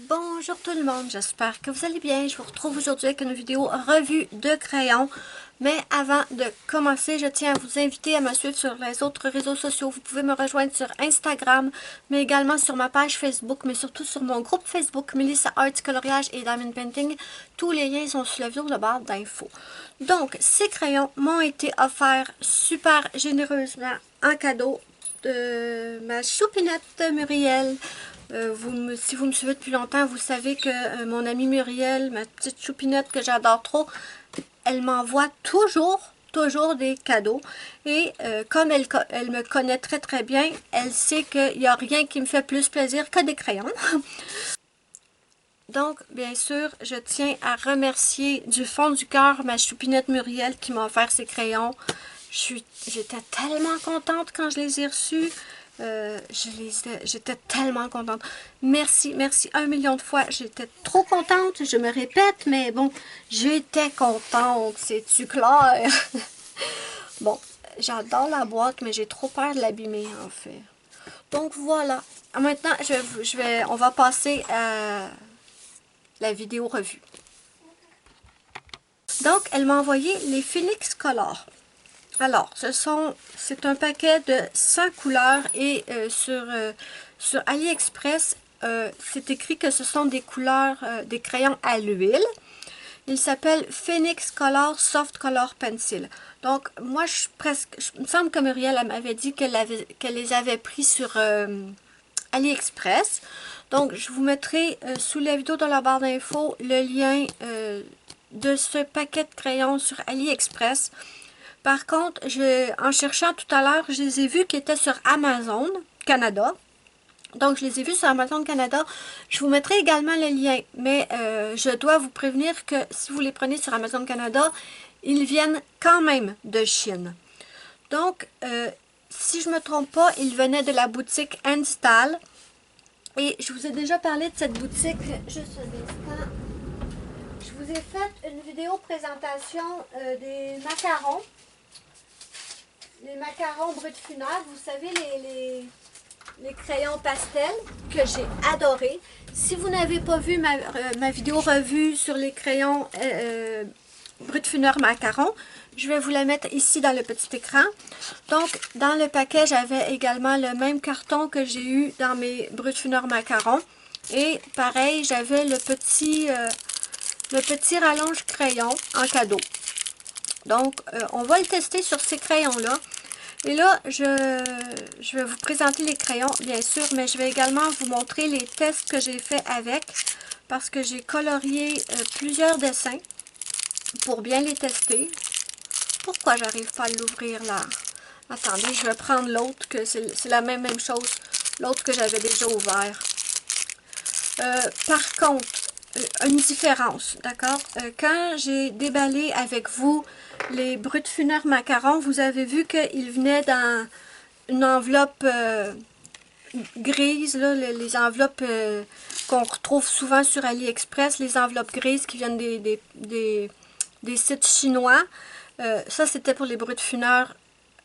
Bonjour tout le monde, j'espère que vous allez bien. Je vous retrouve aujourd'hui avec une vidéo revue de crayons. Mais avant de commencer, je tiens à vous inviter à me suivre sur les autres réseaux sociaux. Vous pouvez me rejoindre sur Instagram, mais également sur ma page Facebook, mais surtout sur mon groupe Facebook, Melissa Arts Coloriage et Diamond Painting. Tous les liens sont sur la vidéo de barre d'infos. Donc, ces crayons m'ont été offerts super généreusement en cadeau de ma choupinette Muriel. Si vous me suivez depuis longtemps, vous savez que mon amie Muriel, ma petite choupinette que j'adore trop, elle m'envoie toujours des cadeaux. Et comme elle me connaît très bien, elle sait qu'il n'y a rien qui me fait plus plaisir que des crayons. Donc, bien sûr, je tiens à remercier du fond du cœur ma choupinette Muriel qui m'a offert ces crayons. J'étais tellement contente quand je les ai reçus. J'étais tellement contente. Merci 1 million de fois. J'étais trop contente. Je me répète, mais bon, j'étais contente. C'est-tu clair? Bon, j'adore la boîte, mais j'ai trop peur de l'abîmer, en fait. Donc, voilà. Maintenant, on va passer à la vidéo revue. Donc, elle m'a envoyé les Phoenix Color. Alors, c'est un paquet de 100 couleurs et sur AliExpress, c'est écrit que ce sont des couleurs, des crayons à l'huile. Il s'appelle Phoenix Color Soft Color Pencil. Donc, moi, il me semble que Muriel m'avait dit qu'elle les avait pris sur AliExpress. Donc, je vous mettrai sous la vidéo dans la barre d'infos le lien de ce paquet de crayons sur AliExpress. Par contre, en cherchant tout à l'heure, je les ai vus qui étaient sur Amazon Canada. Donc, je les ai vus sur Amazon Canada. Je vous mettrai également le lien. Mais je dois vous prévenir que si vous les prenez sur Amazon Canada, ils viennent quand même de Chine. Donc, si je ne me trompe pas, ils venaient de la boutique Handstyle. Et je vous ai déjà parlé de cette boutique. Juste un instant. Je vous ai fait une vidéo présentation des macarons. Les macarons brut funèbre, vous savez, les crayons pastel que j'ai adoré. Si vous n'avez pas vu ma vidéo revue sur les crayons brut funèbre macarons, je vais vous la mettre ici dans le petit écran. Donc, dans le paquet, j'avais également le même carton que j'ai eu dans mes brut funèbre macarons. Et pareil, j'avais le petit rallonge crayon en cadeau. Donc, on va le tester sur ces crayons-là. Et là, je vais vous présenter les crayons, bien sûr, mais je vais également vous montrer les tests que j'ai fait avec, parce que j'ai colorié plusieurs dessins pour bien les tester. Pourquoi j'arrive pas à l'ouvrir là? Attendez, je vais prendre l'autre, que c'est la même chose, l'autre que j'avais déjà ouvert. Par contre, une différence, d'accord? Quand j'ai déballé avec vous les brut funèbre macarons, vous avez vu qu'ils venaient dans une enveloppe grise, là, les enveloppes qu'on retrouve souvent sur AliExpress, les enveloppes grises qui viennent des sites chinois. Ça, c'était pour les brut funèbre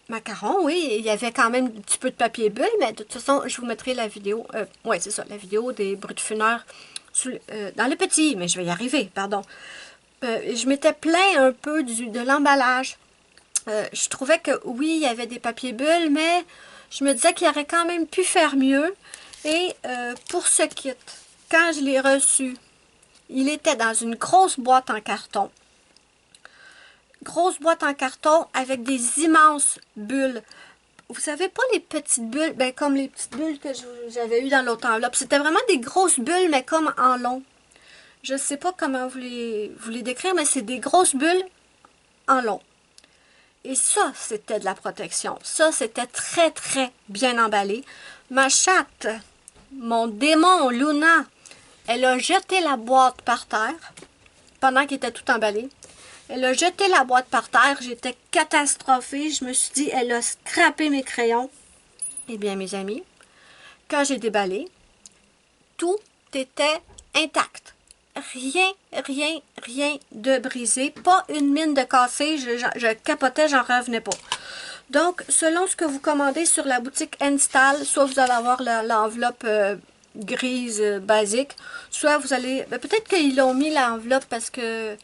macarons, oui, il y avait quand même un petit peu de papier bulle, mais de toute façon, je vous mettrai la vidéo, ouais, c'est ça, la vidéo des brut funèbre dans le petit, mais je vais y arriver, pardon. Je m'étais plaint un peu de l'emballage. Je trouvais que oui, il y avait des papiers bulles, mais je me disais qu'il aurait quand même pu faire mieux. Et pour ce kit, quand je l'ai reçu, il était dans une grosse boîte en carton. Grosse boîte en carton avec des immenses bulles. Vous savez pas les petites bulles, ben comme les petites bulles que j'avais eues dans l'autre enveloppe. C'était vraiment des grosses bulles, mais comme en long. Je sais pas comment vous les décrire, mais c'est des grosses bulles en long. Et ça, c'était de la protection. Ça, c'était très bien emballé. Ma chatte, mon démon Luna, elle a jeté la boîte par terre pendant qu'elle était tout emballée. Elle a jeté la boîte par terre. J'étais catastrophée. Je me suis dit, elle a scrappé mes crayons. Eh bien, mes amis, quand j'ai déballé, tout était intact. Rien de brisé. Pas une mine de cassé. Je capotais, j'en revenais pas. Donc, selon ce que vous commandez sur la boutique Handstyle, soit vous allez avoir l'enveloppe grise basique. Soit vous allez... peut-être qu'ils l'ont mis l'enveloppe parce que...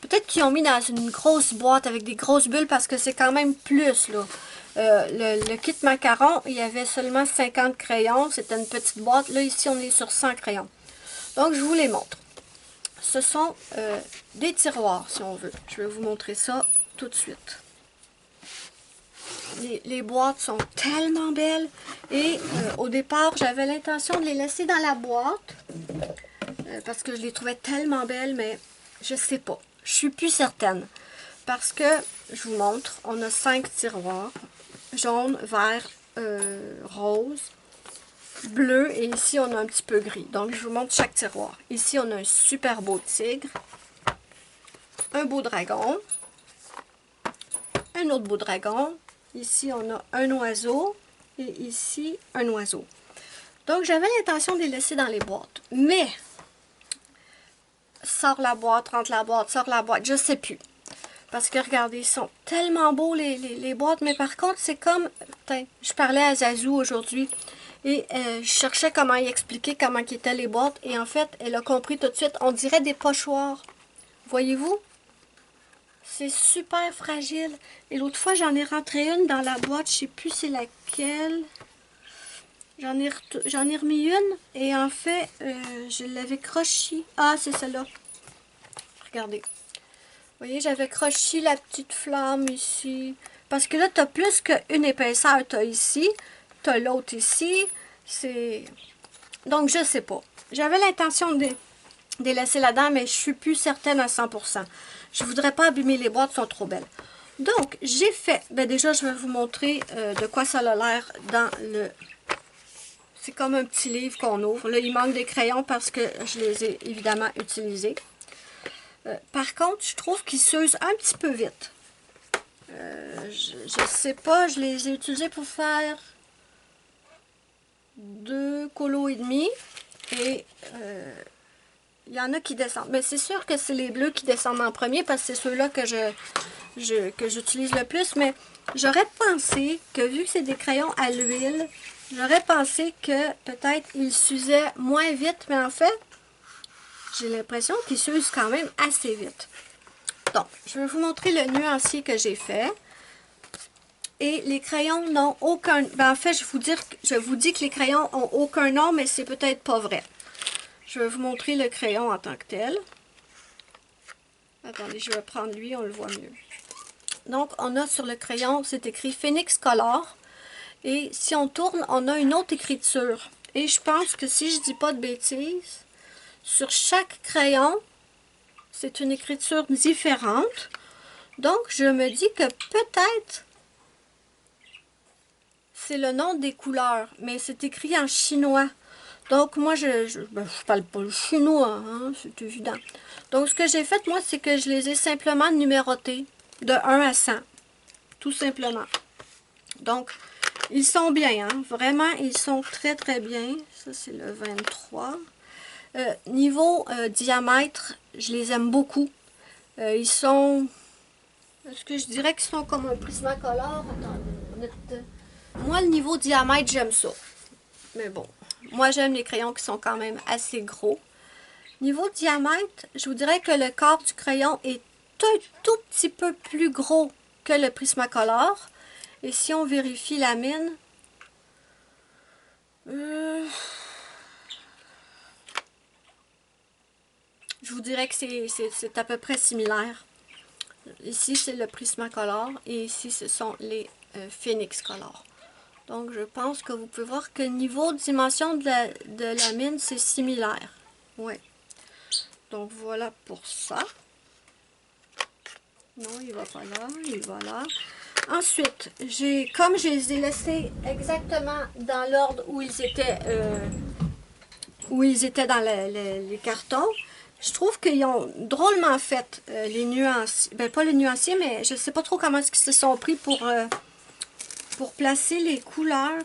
Peut-être qu'ils ont mis dans une grosse boîte avec des grosses bulles parce que c'est quand même plus, là. Le kit macaron, il y avait seulement 50 crayons. C'était une petite boîte. Là, ici, on est sur 100 crayons. Donc, je vous les montre. Ce sont des tiroirs, si on veut. Je vais vous montrer ça tout de suite. Les boîtes sont tellement belles. Et au départ, j'avais l'intention de les laisser dans la boîte. Parce que je les trouvais tellement belles, mais je sais pas. Je suis plus certaine. Parce que, je vous montre, on a 5 tiroirs. Jaune, vert, rose, bleu. Et ici, on a un petit peu gris. Donc, je vous montre chaque tiroir. Ici, on a un super beau tigre. Un beau dragon. Un autre beau dragon. Ici, on a un oiseau. Et ici, un oiseau. Donc, j'avais l'intention de les laisser dans les boîtes. Mais, sors la boîte, rentre la boîte, sors la boîte. Je sais plus. Parce que, regardez, ils sont tellement beaux, les boîtes. Mais par contre, c'est comme... Je parlais à Zazou aujourd'hui. Et je cherchais comment y expliquer comment étaient les boîtes. Et en fait, elle a compris tout de suite. On dirait des pochoirs. Voyez-vous? C'est super fragile. Et l'autre fois, j'en ai rentré une dans la boîte. Je sais plus c'est laquelle. J'en ai remis une. Et en fait, je l'avais crochée. Ah, c'est celle-là. Regardez. Vous voyez, j'avais croché la petite flamme ici. Parce que là, tu as plus qu'une épaisseur. Tu as ici. Tu as l'autre ici. C'est... Donc, je sais pas. J'avais l'intention de les laisser là-dedans, mais je suis plus certaine à 100%. Je voudrais pas abîmer les boîtes, elles sont trop belles. Donc, j'ai fait... Ben déjà, je vais vous montrer de quoi ça a l'air dans le... C'est comme un petit livre qu'on ouvre. Là, il manque des crayons parce que je les ai évidemment utilisés. Par contre, je trouve qu'ils s'usent un petit peu vite. Je sais pas, je les ai utilisés pour faire 2 colos et demi. Et il y en a qui descendent. Mais c'est sûr que c'est les bleus qui descendent en premier parce que c'est ceux-là que j'utilise le plus. Mais j'aurais pensé que vu que c'est des crayons à l'huile, j'aurais pensé que peut-être ils s'usaient moins vite. Mais en fait, j'ai l'impression qu'ils s'usent quand même assez vite. Donc, je vais vous montrer le nuancier que j'ai fait. Et les crayons n'ont aucun... Ben, en fait, je vous dis que les crayons n'ont aucun nom, mais c'est peut-être pas vrai. Je vais vous montrer le crayon en tant que tel. Attendez, je vais prendre lui, on le voit mieux. Donc, on a sur le crayon, c'est écrit Phoenix Color. Et si on tourne, on a une autre écriture. Et je pense que si je dis pas de bêtises, sur chaque crayon, c'est une écriture différente. Donc, je me dis que peut-être c'est le nom des couleurs, mais c'est écrit en chinois. Donc, moi, je parle pas le chinois, hein, c'est évident. Donc, ce que j'ai fait, moi, c'est que je les ai simplement numérotés de 1 à 100. Tout simplement. Donc, ils sont bien, hein. Vraiment, ils sont très, très bien. Ça, c'est le 23. Niveau diamètre, je les aime beaucoup. Ils sont... Est-ce que je dirais qu'ils sont comme un Prismacolor? Attendez. Moi, le niveau diamètre, j'aime ça. Mais bon, moi, j'aime les crayons qui sont quand même assez gros. Niveau diamètre, je vous dirais que le corps du crayon est un tout petit peu plus gros que le Prismacolor. Et si on vérifie la mine... je vous dirais que c'est à peu près similaire. Ici, c'est le Prismacolor et ici, ce sont les Phoenix Color. Donc, je pense que vous pouvez voir que niveau dimension de la mine, c'est similaire. Ouais. Donc, voilà pour ça. Non, il va pas là, il va là. Ensuite, comme je les ai laissés exactement dans l'ordre où ils étaient dans les cartons, je trouve qu'ils ont drôlement fait les nuanciers. Ben, pas les nuanciers, mais je sais pas trop comment est-ce qu'ils se sont pris pour placer les couleurs.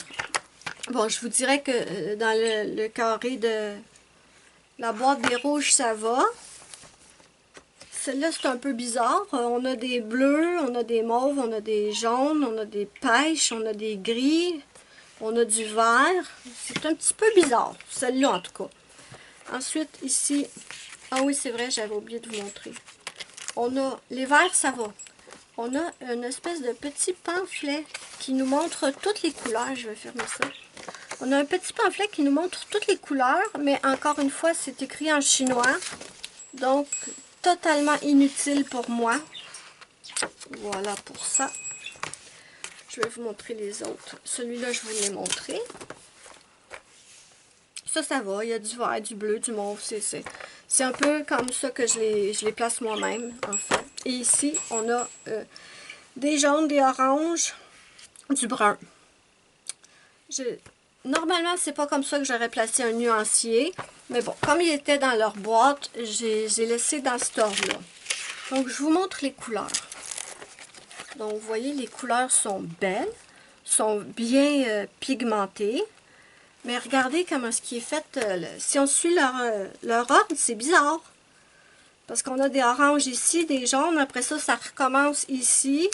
Bon, je vous dirais que dans le carré de la boîte des rouges, ça va. Celle-là, c'est un peu bizarre. On a des bleus, on a des mauves, on a des jaunes, on a des pêches, on a des gris. On a du vert. C'est un petit peu bizarre, celle-là en tout cas. Ensuite, ici, ah oui, c'est vrai, j'avais oublié de vous montrer. On a, les verts, ça va. On a une espèce de petit pamphlet qui nous montre toutes les couleurs. Je vais fermer ça. On a un petit pamphlet qui nous montre toutes les couleurs, mais encore une fois, c'est écrit en chinois. Donc, totalement inutile pour moi. Voilà pour ça. Je vais vous montrer les autres. Celui-là, je vous l'ai montré. Ça va. Il y a du vert, du bleu, du mauve. C'est un peu comme ça que je les place moi-même, en fait. Et ici, on a des jaunes, des oranges, du brun. Normalement, c'est pas comme ça que j'aurais placé un nuancier. Mais bon, comme il était dans leur boîte, j'ai laissé dans cet ordre-là. Donc, je vous montre les couleurs. Donc, vous voyez, les couleurs sont belles, sont bien pigmentées. Mais regardez comment ce qui est fait. Si on suit leur ordre, c'est bizarre. Parce qu'on a des oranges ici, des jaunes. Après ça, ça recommence ici.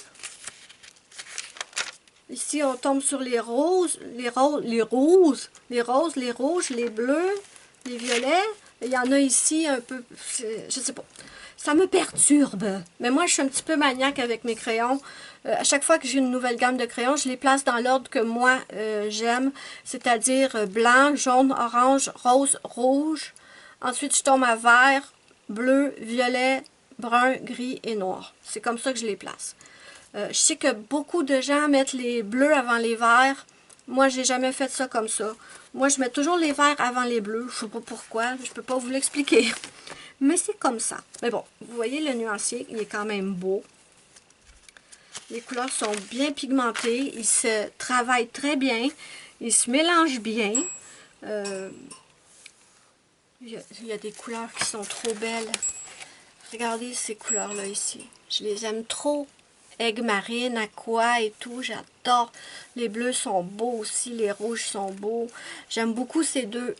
Ici, on tombe sur les roses, les rouges, les bleus, les violets. Il y en a ici un peu, je sais pas. Ça me perturbe. Mais moi, je suis un petit peu maniaque avec mes crayons. À chaque fois que j'ai une nouvelle gamme de crayons, je les place dans l'ordre que moi, j'aime. C'est-à-dire blanc, jaune, orange, rose, rouge. Ensuite, je tombe à vert, bleu, violet, brun, gris et noir. C'est comme ça que je les place. Je sais que beaucoup de gens mettent les bleus avant les verts. Moi, j'ai jamais fait ça comme ça. Moi, je mets toujours les verts avant les bleus. Je sais pas pourquoi. Je peux pas vous l'expliquer. Mais c'est comme ça. Mais bon, vous voyez le nuancier, il est quand même beau. Les couleurs sont bien pigmentées. Ils se travaillent très bien. Ils se mélangent bien. Il y a des couleurs qui sont trop belles. Regardez ces couleurs-là ici. Je les aime trop. Aigle marine, aqua et tout, j'adore. Les bleus sont beaux aussi, les rouges sont beaux. J'aime beaucoup ces deux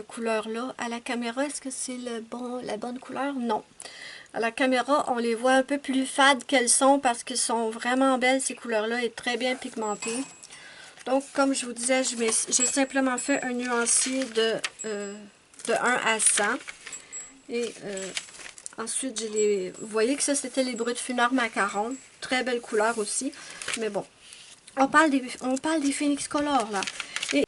couleurs-là. À la caméra, est-ce que c'est la bonne couleur? Non. À la caméra, on les voit un peu plus fades qu'elles sont parce qu'elles sont vraiment belles, ces couleurs-là, et très bien pigmentées. Donc, comme je vous disais, j'ai simplement fait un nuancier de 1 à 100. Et ensuite, vous voyez que ça, c'était les Brut Funeur Macaron. Très belle couleur aussi. Mais bon, on parle des Phoenix Color, là. Et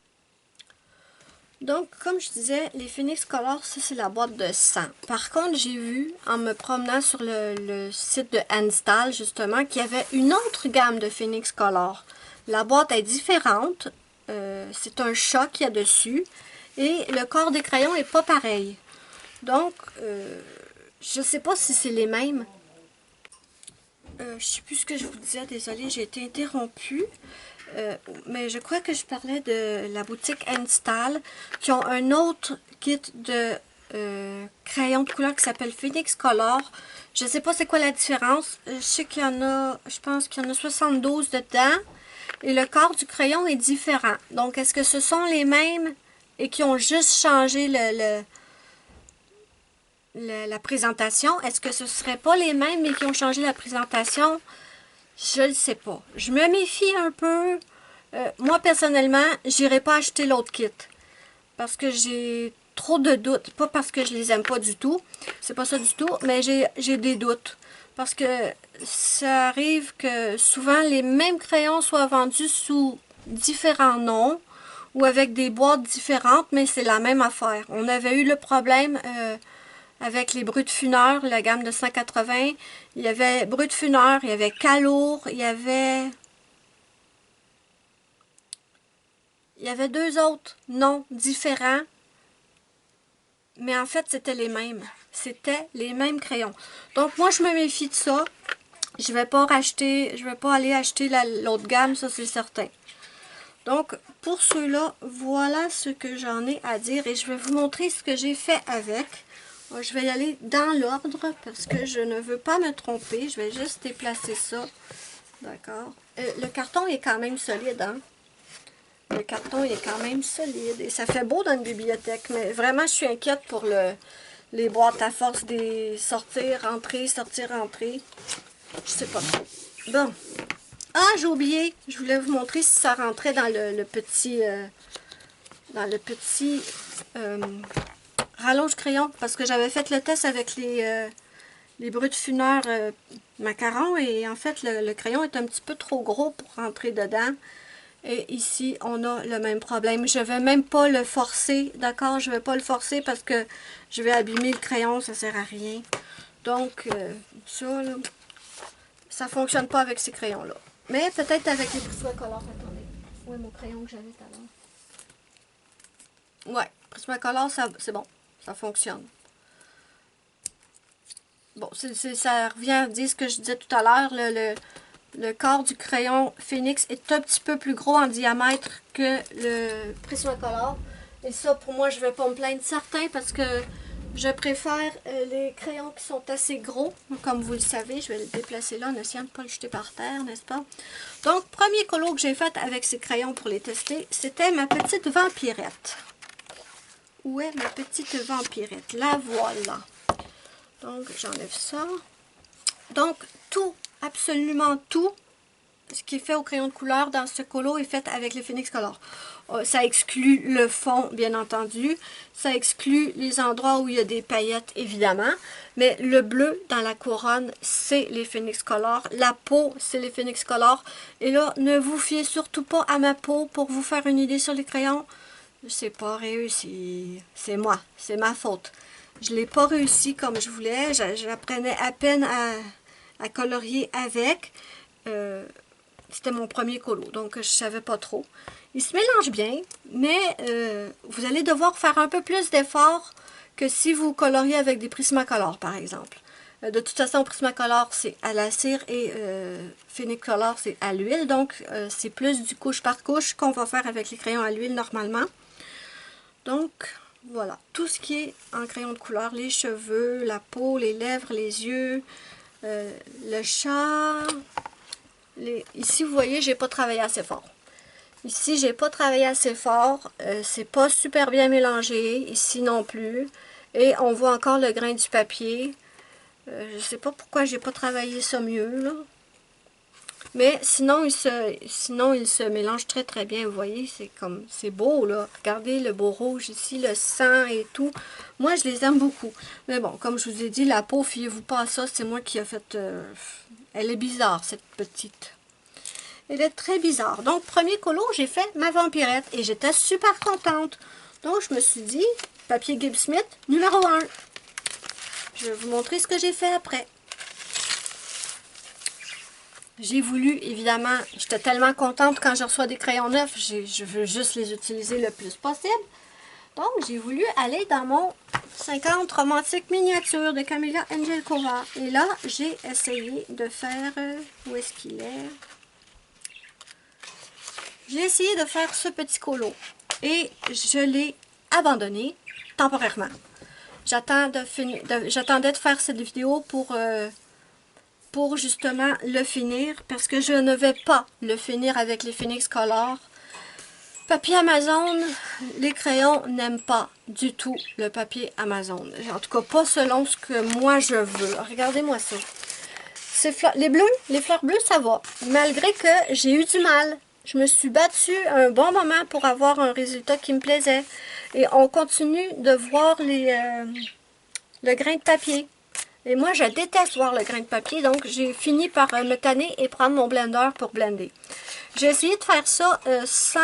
donc, comme je disais, les Phoenix Color, ça, c'est la boîte de 100. Par contre, j'ai vu, en me promenant sur le site de Handstyle, justement, qu'il y avait une autre gamme de Phoenix Color. La boîte est différente. C'est un chat qu'il y a dessus. Et le corps des crayons n'est pas pareil. Donc, je ne sais pas si c'est les mêmes. Je ne sais plus ce que je vous disais, désolée, j'ai été interrompue. Mais je crois que je parlais de la boutique Handstyle qui ont un autre kit de crayons de couleur qui s'appelle Phoenix Color. Je ne sais pas c'est quoi la différence. Je sais qu'il y en a, je pense qu'il y en a 72 dedans. Et le corps du crayon est différent. Donc, est-ce que ce sont les mêmes et qui ont juste changé la présentation? Est-ce que ce ne serait pas les mêmes mais qui ont changé la présentation? Je ne sais pas. Je me méfie un peu. Moi, personnellement, j'irai pas acheter l'autre kit. Parce que j'ai trop de doutes. Pas parce que je les aime pas du tout. C'est pas ça du tout. Mais j'ai des doutes. Parce que ça arrive que souvent les mêmes crayons soient vendus sous différents noms. Ou avec des boîtes différentes. Mais c'est la même affaire. On avait eu le problème... avec les Brut Funeur, la gamme de 180. Il y avait Brut Funeur, il y avait Calour, il y avait deux autres noms différents. Mais en fait, c'était les mêmes. C'était les mêmes crayons. Donc, moi, je me méfie de ça. Je vais pas aller acheter l'autre gamme, ça c'est certain. Donc, pour ceux-là, voilà ce que j'en ai à dire. Et je vais vous montrer ce que j'ai fait avec. Je vais y aller dans l'ordre parce que je ne veux pas me tromper. Je vais juste déplacer ça. D'accord. Le carton est quand même solide, hein? Le carton est quand même solide. Et ça fait beau dans une bibliothèque. Mais vraiment, je suis inquiète pour les boîtes à force des sortir, rentrer, sortir, rentrer. Je sais pas trop. Bon. Ah, j'ai oublié, je voulais vous montrer si ça rentrait dans le petit rallonge crayon, parce que j'avais fait le test avec les brutes funeurs macarons, et en fait le crayon est un petit peu trop gros pour rentrer dedans. Et ici, on a le même problème. Je ne vais même pas le forcer, d'accord? Je ne vais pas le forcer parce que je vais abîmer le crayon, ça ne sert à rien. Donc, ça, là, ça ne fonctionne pas avec ces crayons-là. Mais peut-être avec les Prismacolor. Attendez. Où est mon crayon que j'avais tout à l'heure? Ouais, Prismacolor, c'est bon. Ça fonctionne. Bon, ça revient à dire ce que je disais tout à l'heure. Le corps du crayon Phoenix est un petit peu plus gros en diamètre que le Prismacolor. Et ça, pour moi, je ne vais pas me plaindre certain parce que je préfère les crayons qui sont assez gros. Comme vous le savez, je vais le déplacer là en essayant de ne pas le jeter par terre, n'est-ce pas? Donc, premier colo que j'ai fait avec ces crayons pour les tester, c'était ma petite vampirette. Où est ma petite vampirette? La voilà. Donc, j'enlève ça. Donc, tout, absolument tout, ce qui est fait au crayon de couleur dans ce colo est fait avec le Phoenix Color. Ça exclut le fond, bien entendu. Ça exclut les endroits où il y a des paillettes, évidemment. Mais le bleu dans la couronne, c'est les Phoenix Color. La peau, c'est les Phoenix Color. Et là, ne vous fiez surtout pas à ma peau pour vous faire une idée sur les crayons. C'est pas réussi. C'est moi. C'est ma faute. Je ne l'ai pas réussi comme je voulais. J'apprenais à peine à colorier avec. C'était mon premier colo, donc je ne savais pas trop. Il se mélange bien, mais vous allez devoir faire un peu plus d'efforts que si vous coloriez avec des Prismacolor, par exemple. De toute façon, Prismacolor, c'est à la cire et Phoenix Color, c'est à l'huile. Donc, c'est plus du couche par couche qu'on va faire avec les crayons à l'huile normalement. Donc, voilà. Tout ce qui est en crayon de couleur, les cheveux, la peau, les lèvres, les yeux, le chat... Ici, vous voyez, j'ai pas travaillé assez fort. Ici, j'ai pas travaillé assez fort. C'est pas super bien mélangé. Ici non plus. Et on voit encore le grain du papier. Je sais pas pourquoi j'ai pas travaillé ça mieux, là. Mais sinon, il se mélange très très bien. Vous voyez, c'est beau, là. Regardez le beau rouge ici, le sang et tout. Moi, je les aime beaucoup. Mais bon, comme je vous ai dit, la peau, fiez-vous pas à ça. C'est moi qui ai fait... elle est bizarre, cette petite. Elle est très bizarre. Donc, premier colo, j'ai fait ma vampirette. Et j'étais super contente. Donc, je me suis dit, papier Gibbs Smith, numéro 1. Je vais vous montrer ce que j'ai fait après. J'ai voulu, évidemment, j'étais tellement contente quand je reçois des crayons neufs, je veux juste les utiliser le plus possible. Donc, j'ai voulu aller dans mon 50 romantique miniature de Camilla Angelkova. Et là, j'ai essayé de faire... où est-ce qu'il est? J'ai essayé de faire ce petit colo. Et je l'ai abandonné temporairement. J'attendais de faire cette vidéo pour justement le finir, parce que je ne vais pas le finir avec les Phoenix Color. Papier Amazon, les crayons n'aiment pas du tout le papier Amazon. En tout cas, pas selon ce que moi je veux. Regardez-moi ça. Les fleurs bleues, ça va. Malgré que j'ai eu du mal. Je me suis battue un bon moment pour avoir un résultat qui me plaisait. Et on continue de voir le grain de papier. Et moi, je déteste voir le grain de papier, donc j'ai fini par me tanner et prendre mon blender pour blender. J'ai essayé de faire ça sans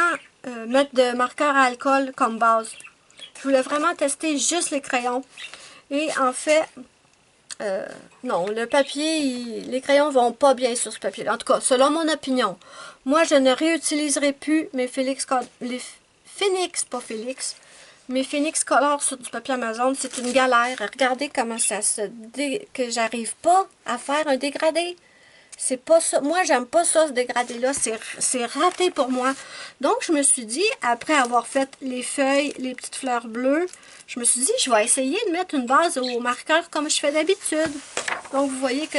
mettre de marqueur à alcool comme base. Je voulais vraiment tester juste les crayons. Et en fait, non, le papier, les crayons vont pas bien sur ce papier. En tout cas, selon mon opinion. Moi, je ne réutiliserai plus mes mes Phoenix Color sur du papier Amazon, c'est une galère. Regardez comment ça que j'arrive pas à faire un dégradé. C'est pas ça. Moi, j'aime pas ça, ce dégradé-là. C'est raté pour moi. Donc, je me suis dit, après avoir fait les feuilles, les petites fleurs bleues, je me suis dit, je vais essayer de mettre une base au marqueur comme je fais d'habitude. Donc, vous voyez que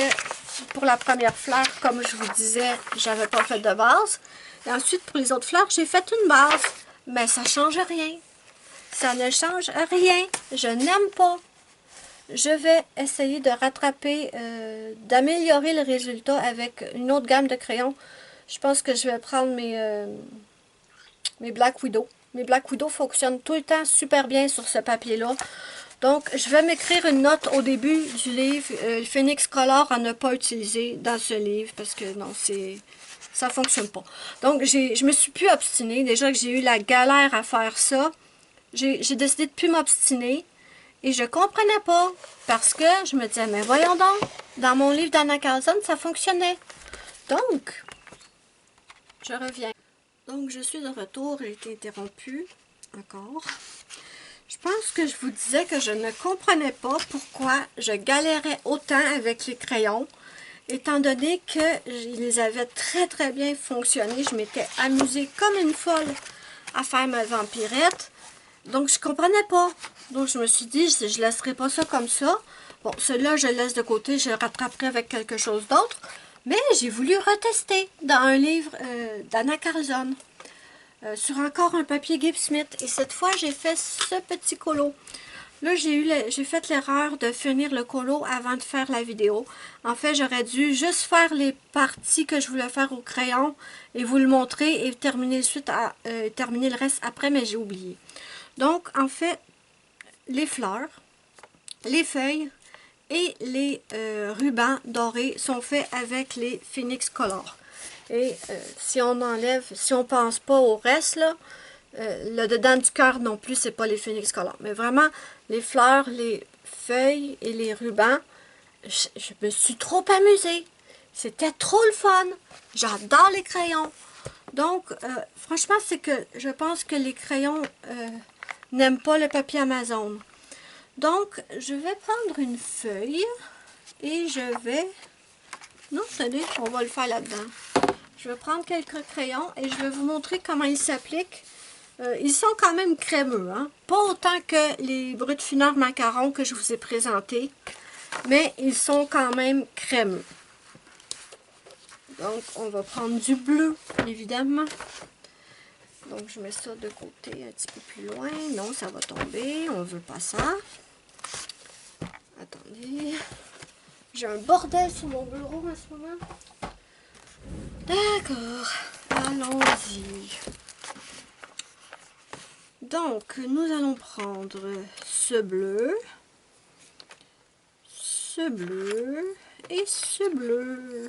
pour la première fleur, comme je vous disais, j'avais pas fait de base. Et ensuite, pour les autres fleurs, j'ai fait une base. Mais ça change rien. Ça ne change rien. Je n'aime pas. Je vais essayer de rattraper, d'améliorer le résultat avec une autre gamme de crayons. Je pense que je vais prendre mes Black Widow. Mes Black Widow fonctionnent tout le temps super bien sur ce papier-là. Donc, je vais m'écrire une note au début du livre, le Phoenix Color à ne pas utiliser dans ce livre, parce que non, ça fonctionne pas. Donc, je me suis plus obstinée. Déjà que j'ai eu la galère à faire ça, j'ai décidé de plus m'obstiner. Et je comprenais pas, parce que je me disais, mais voyons donc, dans mon livre d'Anna Carlson, ça fonctionnait. Donc, je reviens. Donc, je suis de retour, j'ai été interrompue encore. Je pense que je vous disais que je ne comprenais pas pourquoi je galérais autant avec les crayons, étant donné qu'ils avaient très très bien fonctionné. Je m'étais amusée comme une folle à faire ma vampirette. Donc, je comprenais pas. Donc, je me suis dit, je ne laisserai pas ça comme ça. Bon, celui-là, je le laisse de côté, je le rattraperai avec quelque chose d'autre. Mais j'ai voulu retester dans un livre d'Anna Carlson. Sur encore un papier Gibbs Smith. Et cette fois, j'ai fait ce petit colo. Là, j'ai fait l'erreur de finir le colo avant de faire la vidéo. En fait, j'aurais dû juste faire les parties que je voulais faire au crayon et vous le montrer et terminer terminer le reste après, mais j'ai oublié. Donc, en fait, les fleurs, les feuilles et les rubans dorés sont faits avec les Phoenix Color. Et si on enlève, si on pense pas au reste, là, le dedans du cœur non plus, c'est pas les Phoenix Color. Mais vraiment, les fleurs, les feuilles et les rubans, je me suis trop amusée. C'était trop le fun. J'adore les crayons. Donc, franchement, c'est que je pense que les crayons n'aiment pas le papier Amazon. Donc, je vais prendre une feuille et je vais... Non, tenez, on va le faire là-dedans. Je vais prendre quelques crayons et je vais vous montrer comment ils s'appliquent. Ils sont quand même crémeux, hein? Pas autant que les Brut-Fineur macarons que je vous ai présentés, mais ils sont quand même crémeux. Donc, on va prendre du bleu, évidemment. Donc, je mets ça de côté un petit peu plus loin. Non, ça va tomber. On ne veut pas ça. Attendez. J'ai un bordel sur mon bureau en ce moment. D'accord. Allons-y. Donc, nous allons prendre ce bleu et ce bleu.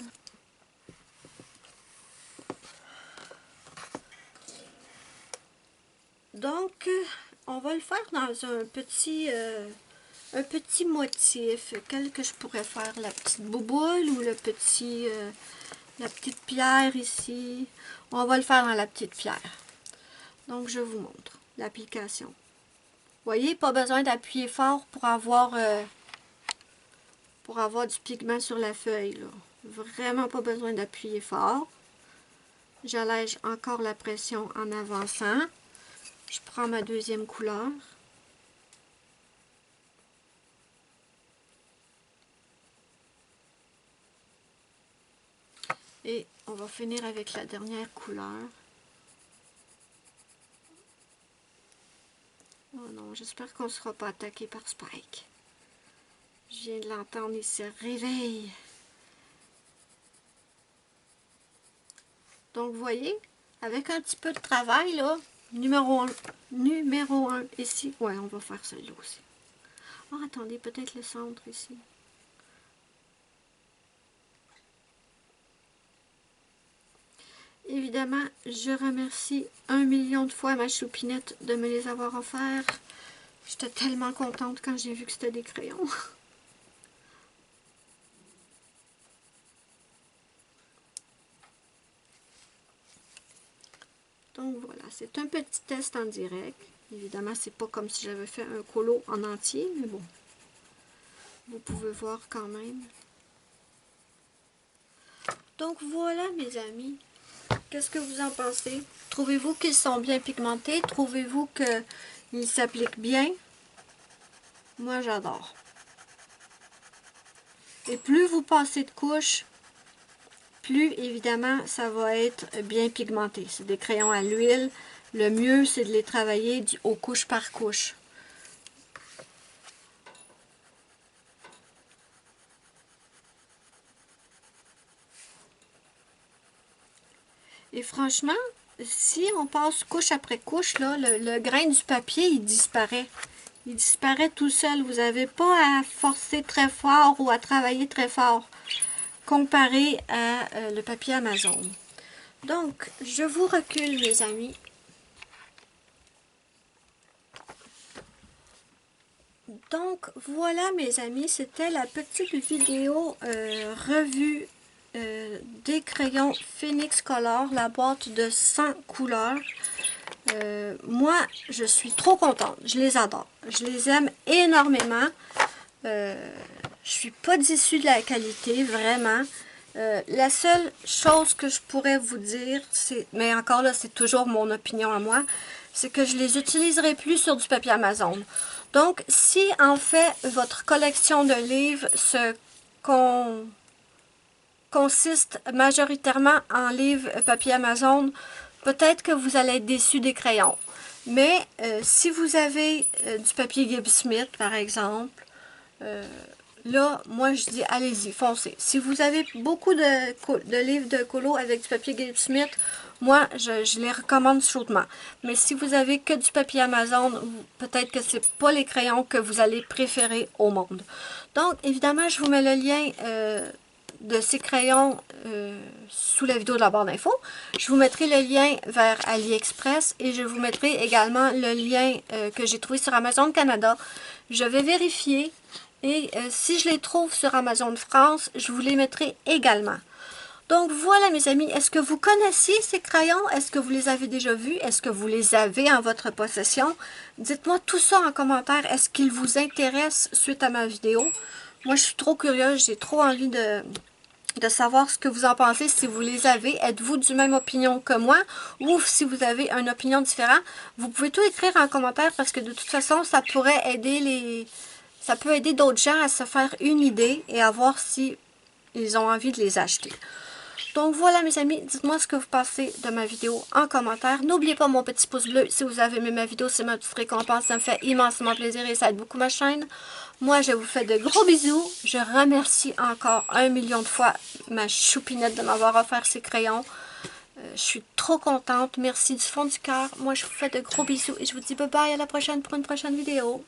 Donc, on va le faire dans un petit motif. Quel que je pourrais faire? La petite bouboule ou la petite pierre ici? On va le faire dans la petite pierre. Donc, je vous montre l'application. Vous voyez, pas besoin d'appuyer fort pour avoir du pigment sur la feuille, là. Vraiment pas besoin d'appuyer fort. J'allège encore la pression en avançant. Je prends ma deuxième couleur. Et on va finir avec la dernière couleur. Oh non, j'espère qu'on ne sera pas attaqué par Spike. Je viens de l'entendre, il se réveille. Donc, vous voyez, avec un petit peu de travail, là, numéro 1 ici. Ouais, on va faire celui-là aussi. Oh, attendez, peut-être le centre ici. Évidemment, je remercie 1 million de fois ma choupinette de me les avoir offerts. J'étais tellement contente quand j'ai vu que c'était des crayons. Donc voilà, c'est un petit test en direct. Évidemment, c'est pas comme si j'avais fait un colo en entier, mais bon. Vous pouvez voir quand même. Donc voilà, mes amis. Qu'est-ce que vous en pensez? Trouvez-vous qu'ils sont bien pigmentés? Trouvez-vous qu'ils s'appliquent bien? Moi, j'adore. Et plus vous passez de couches, plus évidemment ça va être bien pigmenté. C'est des crayons à l'huile. Le mieux, c'est de les travailler aux couches par couche. Et franchement, si on passe couche après couche, là, le grain du papier, il disparaît. Il disparaît tout seul. Vous n'avez pas à forcer très fort ou à travailler très fort comparé à le papier Amazon. Donc, je vous recule, mes amis. Donc, voilà, mes amis, c'était la petite vidéo revue des crayons Phoenix Color, la boîte de 100 couleurs. Moi, je suis trop contente. Je les adore. Je les aime énormément. Je suis pas déçue de la qualité, vraiment. La seule chose que je pourrais vous dire, mais encore là, c'est toujours mon opinion à moi, c'est que je les utiliserai plus sur du papier Amazon. Donc, si en fait votre collection de livres consiste majoritairement en livres papier Amazon, peut-être que vous allez être déçu des crayons. Mais si vous avez du papier Gibbs Smith, par exemple, là, moi je dis allez-y, foncez. Si vous avez beaucoup de livres de colo avec du papier Gibbs Smith, moi je les recommande chaudement. Mais si vous avez que du papier Amazon, peut-être que c'est pas les crayons que vous allez préférer au monde. Donc évidemment, je vous mets le lien de ces crayons sous la vidéo de la barre d'infos. Je vous mettrai le lien vers AliExpress et je vous mettrai également le lien que j'ai trouvé sur Amazon Canada. Je vais vérifier et si je les trouve sur Amazon France, je vous les mettrai également. Donc voilà mes amis, est-ce que vous connaissiez ces crayons? Est-ce que vous les avez déjà vus? Est-ce que vous les avez en votre possession? Dites-moi tout ça en commentaire. Est-ce qu'ils vous intéressent suite à ma vidéo? Moi je suis trop curieuse, j'ai trop envie de savoir ce que vous en pensez, si vous les avez. Êtes-vous du même opinion que moi? Ou si vous avez une opinion différente, vous pouvez tout écrire en commentaire parce que de toute façon, ça pourrait aider ça peut aider d'autres gens à se faire une idée et à voir si ils ont envie de les acheter. Donc voilà mes amis, dites-moi ce que vous pensez de ma vidéo en commentaire. N'oubliez pas mon petit pouce bleu si vous avez aimé ma vidéo, c'est ma petite récompense, ça me fait immensément plaisir et ça aide beaucoup ma chaîne. Moi je vous fais de gros bisous, je remercie encore 1 million de fois ma choupinette de m'avoir offert ces crayons. Je suis trop contente, merci du fond du cœur. Moi je vous fais de gros bisous et je vous dis bye bye à la prochaine pour une prochaine vidéo.